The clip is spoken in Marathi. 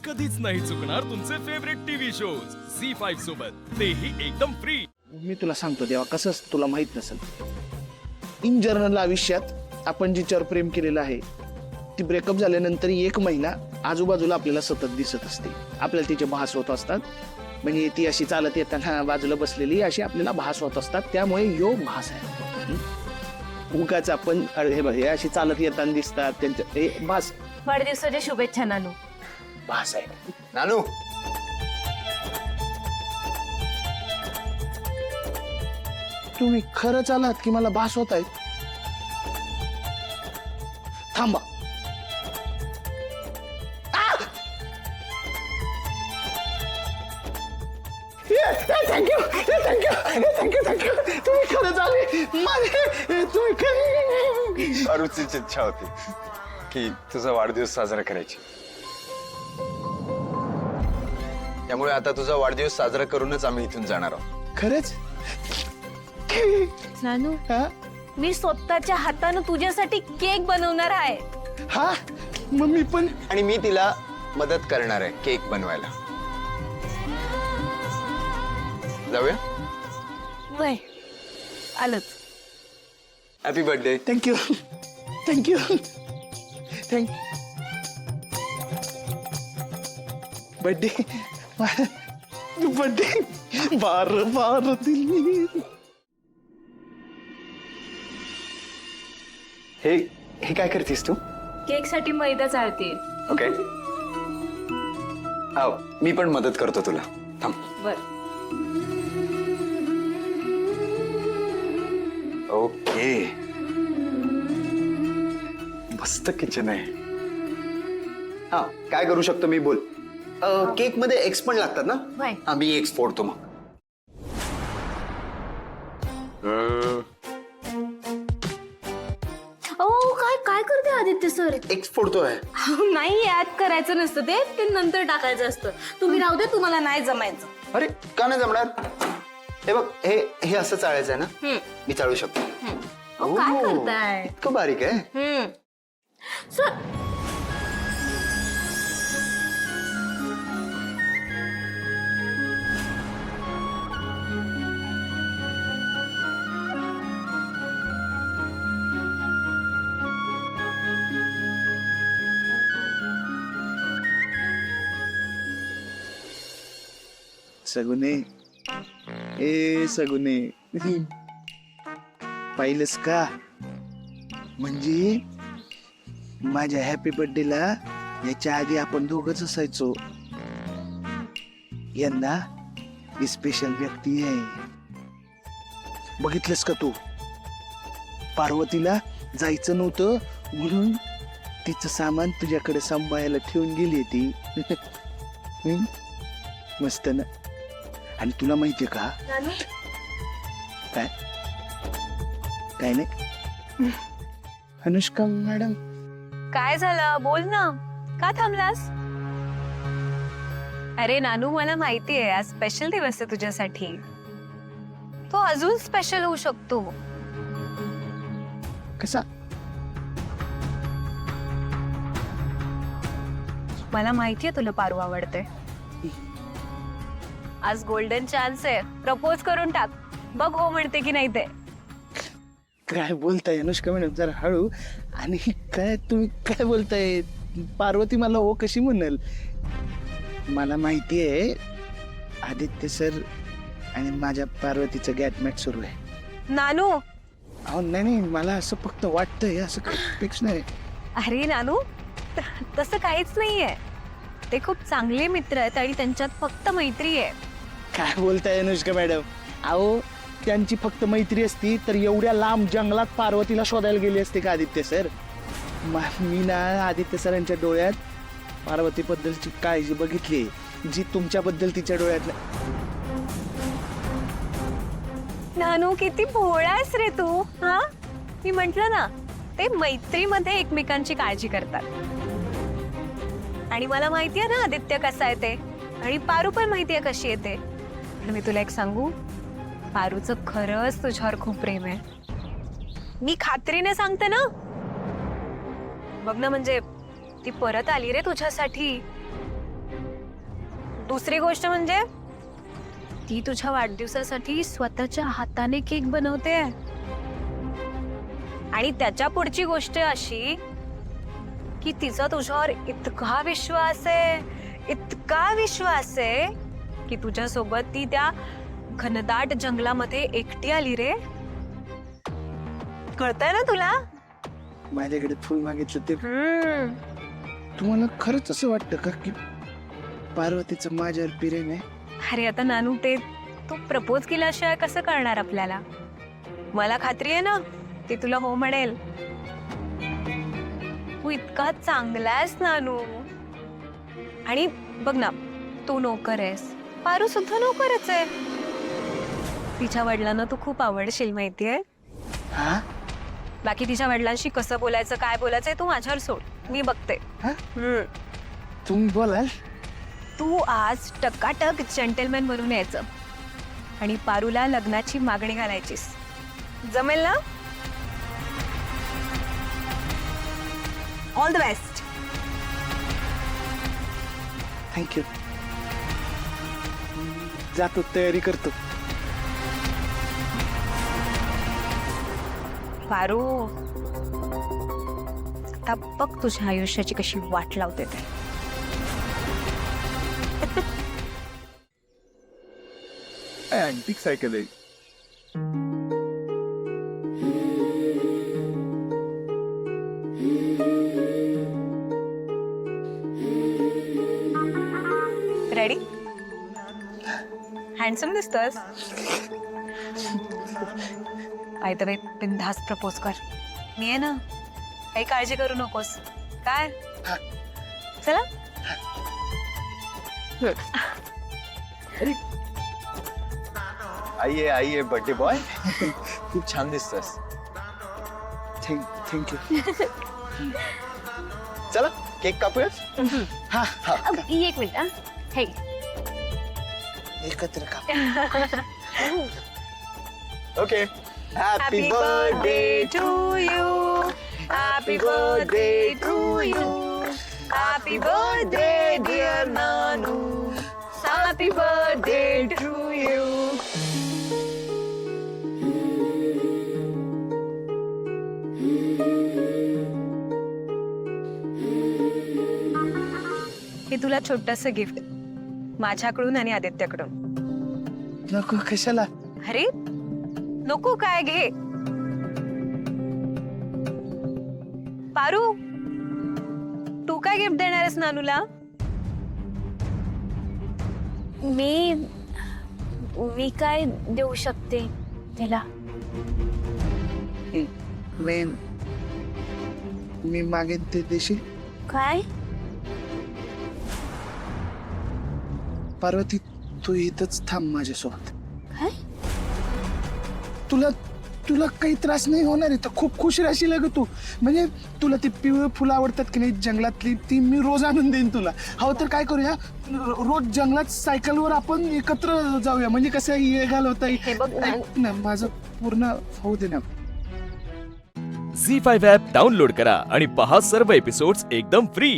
कधीच नाही चुकणार तुमचे फेवरेट टीव्ही शोज झी5 सोबत, तेही एकदम फ्री। मी तुला सांगतो देवा, कसं असतं तुला माहित नसेल, इन जनरल आयुष्यात आपण जिच्यावर प्रेम केलेलं आहे ती ब्रेकअप झाल्यानंतर 1 महिना आजूबाजूला आपल्याला सतत दिसत असते, आपल्याला तिचे भास होत असतात। म्हणजे ती अशी चालत येताना बाजूला बसलेली अशी आपल्याला भास होत असतात, त्यामुळे यो भास आहे। उगाच आपण हे बघ, हे अशी चालत येताना दिसतात त्यांच्या, हे भास, वाढदिवसाच्या शुभेच्छा नानू। भास आहे नानू, तुम्ही खरंच आलात की मला भास होत आहेत? थांबा, थँक्यू थँक्यू थँक्यू, तुम्ही खरंच आले माझे, तुम्ही खरं। अरुचीची इच्छा होती की तुझा वाढदिवस साजरा करायची, त्यामुळे आता तुझा वाढदिवस साजरा करूनच आम्ही इथून जाणार आहोत। खरंच? नानू, हा मी स्वतःच्या हाताने तुझ्यासाठी केक बनवणार आहे। हा, मग मी पण। आणि मी तिला मदत करणार आहे केक बनवायला। जाऊया? वय आलंच। Happy birthday. Thank you thank you thank, birthday birthday, बार बार दिल्ली। हे काय करतेस तू? केक साठी मैदा चालते। ओके, आओ मी पण मदत करतो तुला, थांब। बर, ओके, मस्त किचन आहे। हा, काय करू शकतो मी, बोल। केक मध्ये एग्स पण लागतात ना? वय आम्ही एग्स फोडतो मग। ओ, काय काय करते आदित्य सर? एग्स फोडतोय। नाही, याद करायचं नसतं ते नंतर टाकायचं असतं। तुम्ही राहू दे, तुम्हाला नाही जमायचं। अरे का नाही जमणार? हे बघ, हे असं चाळायचं आहे ना? मी चाळू शकतो। अहो, काय करताय? इतकं बारीक आहे? सर, सगुने, ए सगुने, पाहिलंस का? म्हणजे माझ्या हॅपी बर्थडेला याच्या आधी आपण दोघच असायचो, यंदा स्पेशल व्यक्ती आहे। बघितलंस का तू? पार्वतीला जायचं नव्हतं म्हणून तिचं सामान तुझ्याकडे सांभाळायला ठेवून गेली ती। मस्त ना? आणि तुला माहितीये का? काय काय नाही, अनुष्का मॅडम, काय झालं? बोल ना, का थांबलास? अरे नानू, मला माहितीये आज स्पेशल दिवस आहे तुझ्यासाठी, तो अजून स्पेशल होऊ शकतो। कसा? मला माहितीये तुला पारू आवडते। आज गोल्डन चान्स आहे, प्रपोज करून टाक, बघ हो म्हणते की नाही ते। काय बोलताय अनुष्का मॅडम, जरा हळू। आणि काय तुम्ही काय बोलताय? पार्वती मला हो कशी म्हणाल? मला माहितीये आदित्य सर आणि माझ्या पार्वतीचं गॅटमॅट सुरू आहे। नानू, अहो नाही, मला असं फक्त वाटतंय, असं फिक्स नाही। अरे नानू, तसं काहीच नाहीये, ते खूप चांगले मित्र आहेत आणि त्यांच्यात फक्त मैत्री आहे। काय बोलताय अनुष्का मॅडम? अहो त्यांची फक्त मैत्री असती तर एवढ्या लांब जंगलात पार्वतीला शोधायला गेली असते का आदित्य सर? मी ना आदित्य सरांच्या डोळ्यात पार्वती बद्दलची काळजी बघितली जी तुमच्याबद्दल तिच्या डोळ्यात। नानू, किती भोळास रे तू। हा, मी म्हंटल ना, ते मैत्रीमध्ये एकमेकांची काळजी करतात। आणि मला माहितीये ना आदित्य कसा आहे ते, आणि पारू पण माहितीये कशी येते। पण मी तुला एक सांगू, पारूचं खरंच तुझ्यावर खूप प्रेम आहे, मी खात्रीने सांगते ना। बघ ना, म्हणजे ती परत आली रे तुझ्यासाठी। दुसरी गोष्ट म्हणजे ती तुझ्या वाढदिवसासाठी स्वतःच्या हाताने केक बनवते. आणि त्याच्या पुढची गोष्ट अशी की तिचा तुझ्यावर इतका विश्वास आहे की तुझ्यासोबत ती त्या घनदाट जंगलामध्ये एकटी आली रे. कळतंय ना तुला? माझ्याकडे फुल मागितलं ते तुम्हाला खरंच असं वाटतं का की पार्वतीचं माझ्यावर प्रेम आहे? अरे आता नानू, ते तू प्रपोज केल्याशिवाय कसं करणार आपल्याला? मला खात्री आहे ना ती तुला हो म्हणेल. तू इतका चांगला आहेस नानू. आणि बघ ना, तू नोकर आहेस, पारू सुद्धा नोकरच आहे. तिच्या वडिलांना तू खूप आवडशील माहितीये. हा? बाकी तिच्या वडिलांशी कसं बोलायचं, काय बोलायचंय तू माझ्यावर सोड, मी बघते. हा? तुम्ही बोलाल? तू आज टकाटक जेंटलमॅन बनून यायचं आणि पारूला लग्नाची मागणी घालायचीस. जमेल ना? All the best. थँक्यू. जातो, तयारी करतो. पारू, आता बघ तुझ्या आयुष्याची कशी वाट लावते ते. अँटिक सायकल आहे. रेडी? हँडसम दिसतोस. बाय द वे, बिनधास्त प्रपोज कर. मी आहे ना, काही काळजी करू नकोस. काय? चला. आईये बर्थडे बॉय. खूप छान दिसतोस. थँक्यू. चला केक कापूयात. एक मिनिट. हे एकत्र का? Okay. Happy birthday to you. Happy birthday to you. Happy birthday dear Nanu. Happy birthday to you. हे तुला छोटस गिफ्ट माझ्याकडून आणि आदित्यकडून. नको, कशाला? अरे नको काय, घे. पारू, तू काय गिफ्ट देणार आहेस नानूला? मी काय देऊ शकते त्याला? मी मागेन ते देशील? काय? पार्वती, तू इथंच थांब माझ्यासोबत. काय? तुला काही त्रास नाही होणार आहे तर खूप खुश राहशील ग तू. म्हणजे तुला ती पिवळी फुलं आवडतात की नाही जंगलातली, ती मी रोज आणून देईन तुला. हो तर काय करूया, रोज जंगलात सायकलवर आपण एकत्र जाऊया. म्हणजे कसं ये घालवता येईल ना. माझं पूर्ण होऊ दे ना. झी 5 ॲप डाउनलोड करा आणि पहा सर्व एपिसोड्स एकदम फ्री.